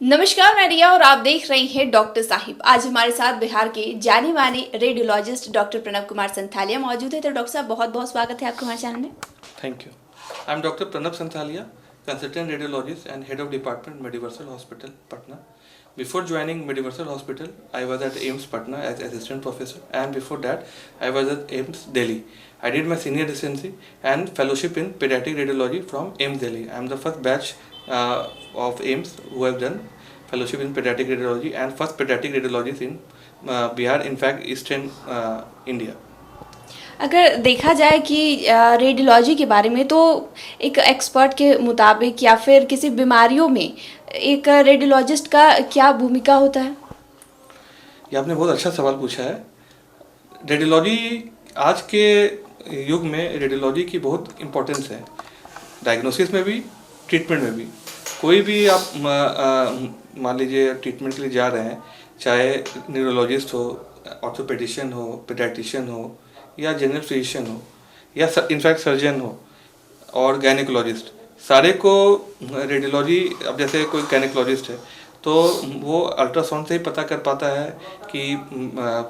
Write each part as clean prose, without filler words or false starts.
नमस्कार, मैं रिया और आप देख रहे हैं डॉक्टर साहिब। आज हमारे साथ बिहार के जाने माने रेडियोलॉजिस्ट डॉक्टर प्रणव कुमार संथालिया मौजूद है। तो डॉक्टर साहब, बहुत बहुत स्वागत है आपका हमारे चैनल में। Thank you. I'm Dr. Pranav Santhalia, consultant radiologist and head of department Mediversal Hospital, Patna. Before joining Mediversal Hospital, I was at AIMS Patna as assistant professor, and before that, I was at AIMS Delhi. I did my senior residency and fellowship in pediatric radiology from AIMS Delhi. I am the first batch of AIMS who have done fellowship in pediatric radiology and first pediatric radiologist in Bihar, in fact, Eastern India. अगर देखा जाए कि radiology के बारे में, तो एक expert के मुताबिक या फिर किसी बीमारियों में एक रेडियोलॉजिस्ट का क्या भूमिका होता है? ये आपने बहुत अच्छा सवाल पूछा है। रेडियोलॉजी आज के युग में रेडियोलॉजी की बहुत इम्पोर्टेंस है, डायग्नोसिस में भी, ट्रीटमेंट में भी। कोई भी आप मान लीजिए ट्रीटमेंट के लिए जा रहे हैं, चाहे न्यूरोलॉजिस्ट हो, ऑर्थोपेडिशियन हो, पेडियाट्रिशियन हो, या जनरल फिजिशियन हो, या इनफैक्ट सर्जन हो, और गायनेकोलॉजिस्ट, सारे को रेडियोलॉजी। अब जैसे कोई गायनेकोलॉजिस्ट है तो वो अल्ट्रासाउंड से ही पता कर पाता है कि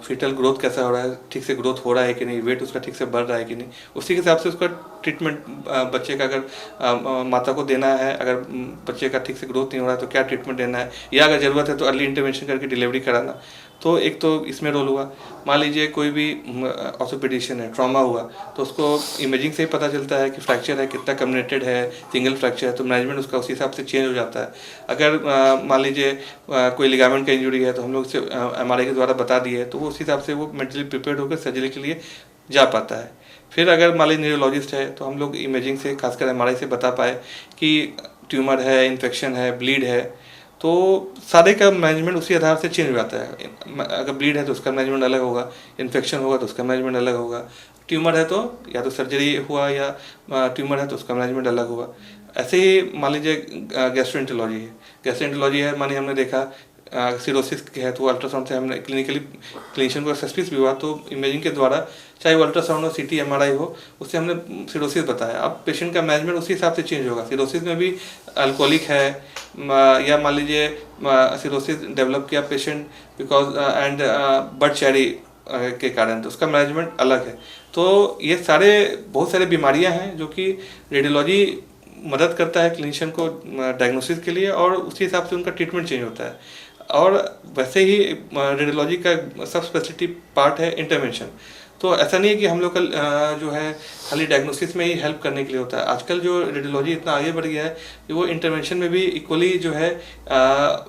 फीटल ग्रोथ कैसा हो रहा है, ठीक से ग्रोथ हो रहा है कि नहीं, वेट उसका ठीक से बढ़ रहा है कि नहीं। उसी के हिसाब से उसका ट्रीटमेंट बच्चे का अगर माता को देना है, अगर बच्चे का ठीक से ग्रोथ नहीं हो रहा है तो क्या ट्रीटमेंट देना है, या अगर ज़रूरत है तो अर्ली इंटरवेंशन करके डिलीवरी कराना। तो एक तो इसमें रोल हुआ। मान लीजिए कोई भी ऑर्थोपेडिशियन है, ट्रॉमा हुआ, तो उसको इमेजिंग से ही पता चलता है कि फ्रैक्चर है, कितना कम्युनेटेड है, सिंगल फ्रैक्चर है, तो मैनेजमेंट उसका उसी हिसाब से चेंज हो जाता है। अगर मान लीजिए कोई लिगामेंट का इंजरी है तो हम लोग उसे MRI के द्वारा बता दिए, तो वो उस हिसाब से वो मेंटली प्रिपेयर्ड होकर सर्जरी के लिए जा पाता है। फिर अगर मान लीजिए न्यूरोलॉजिस्ट है तो हम लोग इमेजिंग से, खासकर MRI से बता पाए कि ट्यूमर है, इन्फेक्शन है, ब्लीड है, तो सारे का मैनेजमेंट उसी आधार से चेंज हो जाता है। अगर ब्लीड है तो उसका मैनेजमेंट अलग होगा, इन्फेक्शन होगा तो उसका मैनेजमेंट अलग होगा, ट्यूमर है तो या तो सर्जरी हुआ, या ट्यूमर है तो उसका मैनेजमेंट अलग हुआ। ऐसे ही मान लीजिए गैस्ट्रोएंटरोलॉजी है। गैस्ट्रोएंटरोलॉजी है, मानिए हमने देखा सिरोसिस है, तो अल्ट्रासाउंड से हमने क्लिनिशियन को सस्पिस भी हुआ, तो इमेजिंग के द्वारा, चाहे वो अल्ट्रासाउंड हो, CT MRI हो, उससे हमने सिरोसिस बताया। अब पेशेंट का मैनेजमेंट उसी हिसाब से चेंज होगा। सिरोसिस में भी अल्कोहलिक है, या मान लीजिए सिरोसिस डेवलप किया patient because and bird cherry के कारण, तो उसका मैनेजमेंट अलग है। तो ये सारे बहुत सारे बीमारियां हैं जो कि रेडियोलॉजी मदद करता है क्लिनिशियन को डायग्नोसिस के लिए, और उसी हिसाब से उनका ट्रीटमेंट चेंज होता है। और वैसे ही रेडियोलॉजी का सब स्पेशलिटी पार्ट है इंटरवेंशन। तो ऐसा नहीं है कि हम लोग का जो है खाली डायग्नोसिस में ही हेल्प करने के लिए होता है। आजकल जो रेडियोलॉजी इतना आगे बढ़ गया है कि वो इंटरवेंशन में भी इक्वली जो है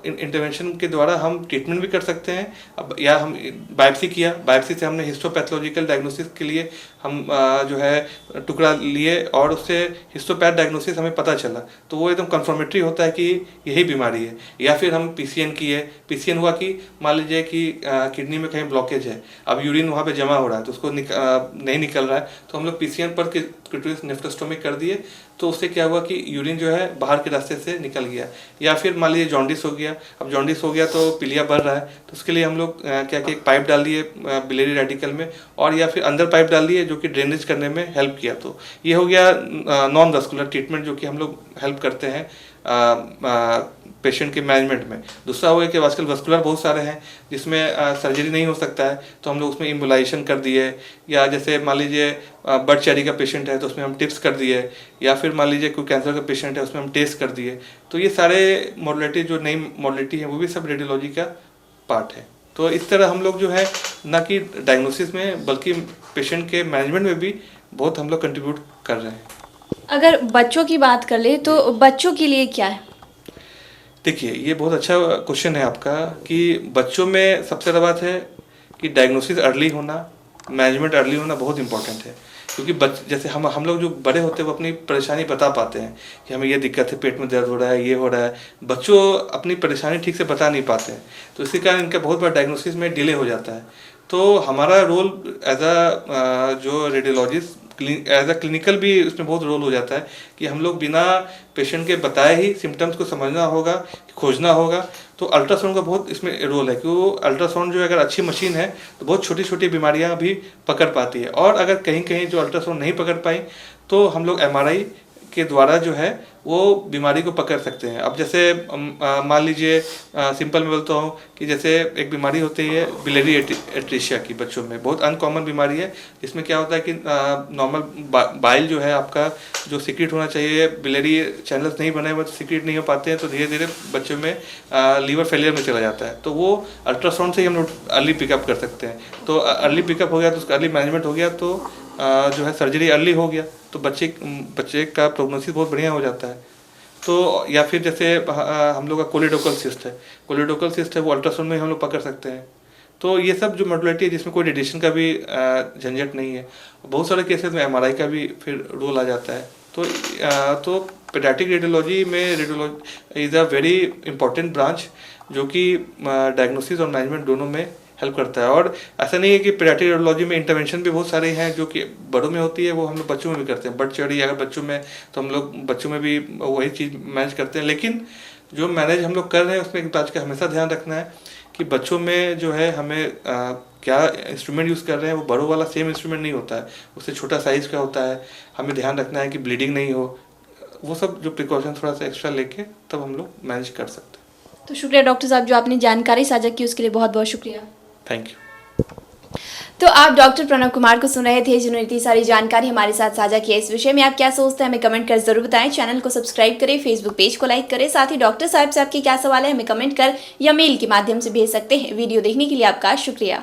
इंटरवेंशन के द्वारा हम ट्रीटमेंट भी कर सकते हैं। अब या हम बायोप्सी किया, बायोप्सी से हमने हिस्टोपैथोलॉजिकल डायग्नोसिस के लिए हम जो है टुकड़ा लिए, और उससे हिस्टोपैथ डायग्नोसिस हमें पता चला, तो वो एकदम कन्फर्मेटरी होता है कि यही बीमारी है। या फिर हम PCN किए, PCN हुआ कि मान लीजिए कि किडनी में कहीं ब्लॉकेज है, अब यूरिन वहाँ पे जमा हो रहा है तो उसको नहीं निकल रहा है, तो हम लोग PCN पर क्यूटेनियस नेफ्रोस्टोमी कर दिए, तो उससे क्या हुआ कि यूरिन जो है बाहर के रास्ते से निकल गया। या फिर मान लीजिए जॉन्डिस हो गया, अब जॉन्डिस हो गया तो पीलिया बढ़ रहा है, तो उसके लिए हम लोग क्या कि एक पाइप डाल दिए बिलियरी रेडिकल में, और या फिर अंदर पाइप डाल दिए जो कि ड्रेनेज करने में हेल्प किया। तो ये हो गया नॉन वस्कुलर ट्रीटमेंट जो कि हम लोग हेल्प करते हैं पेशेंट के मैनेजमेंट में। दूसरा हो गया कि आजकल वस्कुलर बहुत सारे हैं जिसमें सर्जरी नहीं हो सकता है, तो हम लोग उसमें इम्बोलाइजेशन कर दिए, या जैसे मान लीजिए बर्ड चेरी का पेशेंट है तो उसमें हम टिप्स कर दिए, या फिर मान लीजिए कोई कैंसर का पेशेंट है उसमें हम टेस्ट कर दिए। तो ये सारे मॉडलिटी, जो नई मॉडलिटी है, वो भी सब रेडियोलॉजी का पार्ट है। तो इस तरह हम लोग जो है न कि डायग्नोसिस में बल्कि पेशेंट के मैनेजमेंट में भी बहुत हम लोग कंट्रीब्यूट कर रहे हैं। अगर बच्चों की बात कर ले तो बच्चों के लिए क्या है? देखिए, ये बहुत अच्छा क्वेश्चन है आपका कि बच्चों में सबसे ज़्यादा बात है कि डायग्नोसिस अर्ली होना, मैनेजमेंट अर्ली होना बहुत इंपॉर्टेंट है। क्योंकि जैसे हम लोग जो बड़े होते हैं वो अपनी परेशानी बता पाते हैं कि हमें ये दिक्कत है, पेट में दर्द हो रहा है, ये हो रहा है। बच्चों अपनी परेशानी ठीक से बता नहीं पाते हैं, तो इसी कारण इनका बहुत बड़ा डायग्नोसिस में डिले हो जाता है। तो हमारा रोल एज जो रेडियोलॉजिस्ट, एज क्लिनिकल भी उसमें बहुत रोल हो जाता है कि हम लोग बिना पेशेंट के बताए ही सिम्टम्स को समझना होगा, खोजना होगा। तो अल्ट्रासाउंड का बहुत इसमें रोल है कि वो अल्ट्रासाउंड जो अगर अच्छी मशीन है तो बहुत छोटी छोटी बीमारियां भी पकड़ पाती है, और अगर कहीं कहीं जो अल्ट्रासाउंड नहीं पकड़ पाई तो हम लोग MRI के द्वारा जो है वो बीमारी को पकड़ सकते हैं। अब जैसे मान लीजिए सिंपल में बोलता हूँ कि जैसे एक बीमारी होती है बिलियरी एट्रीशिया की, बच्चों में बहुत अनकॉमन बीमारी है। इसमें क्या होता है कि नॉर्मल बाइल जो है आपका जो सीक्रेट होना चाहिए, बिलियरी चैनल्स नहीं बने हुए तो सीक्रेट नहीं हो पाते हैं, तो धीरे धीरे बच्चों में लीवर फेलियर में चला जाता है। तो वो अल्ट्रासाउंड से ही हम लोग अर्ली पिकअप कर सकते हैं। तो अर्ली पिकअप हो गया तो उसका अर्ली मैनेजमेंट हो गया, तो जो है सर्जरी अर्ली हो गया तो बच्चे का प्रोग्नोसिस बहुत बढ़िया हो जाता है। तो या फिर जैसे हम लोग का कोलिडोकल सिस्ट है वो अल्ट्रासाउंड में हम लोग पकड़ सकते हैं। तो ये सब जो मॉड्यूलरिटी है जिसमें कोई रेडिएशन का भी झंझट नहीं है। बहुत सारे केसेस में एमआरआई का भी फिर रोल आ जाता है। तो पेडियाट्रिक रेडियोलॉजी में radiology is a very important branch जो कि डायग्नोसिस और मैनेजमेंट दोनों में हेल्प करता है। और ऐसा नहीं है कि पेडियाट्रिक रेडियोलॉजी में इंटरवेंशन भी बहुत सारे हैं जो कि बड़ों में होती है, वो हम लोग बच्चों में भी करते हैं। बट चढ़ी अगर बच्चों में तो हम लोग बच्चों में भी वही चीज़ मैनेज करते हैं। लेकिन जो मैनेज हम लोग कर रहे हैं उसमें एक बात का हमेशा ध्यान रखना है कि बच्चों में जो है हमें क्या इंस्ट्रूमेंट यूज़ कर रहे हैं वो बड़ों वाला सेम इंस्ट्रूमेंट नहीं होता है, उससे छोटा साइज़ का होता है। हमें ध्यान रखना है कि ब्लीडिंग नहीं हो, वो सब जो प्रिकॉशन थोड़ा सा एक्स्ट्रा लेके तब हम लोग मैनेज कर सकते हैं। तो शुक्रिया डॉक्टर साहब, जो आपने जानकारी साझा की उसके लिए बहुत बहुत शुक्रिया। Thank you. तो आप डॉक्टर प्रणव कुमार को सुन रहे थे जिन्होंने इतनी सारी जानकारी हमारे साथ साझा की। इस विषय में आप क्या सोचते हैं हमें कमेंट कर जरूर बताएं। चैनल को सब्सक्राइब करें, फेसबुक पेज को लाइक करें। साथ ही डॉक्टर साहब से आपके क्या सवाल है हमें कमेंट कर या मेल के माध्यम से भेज सकते हैं। वीडियो देखने के लिए आपका शुक्रिया।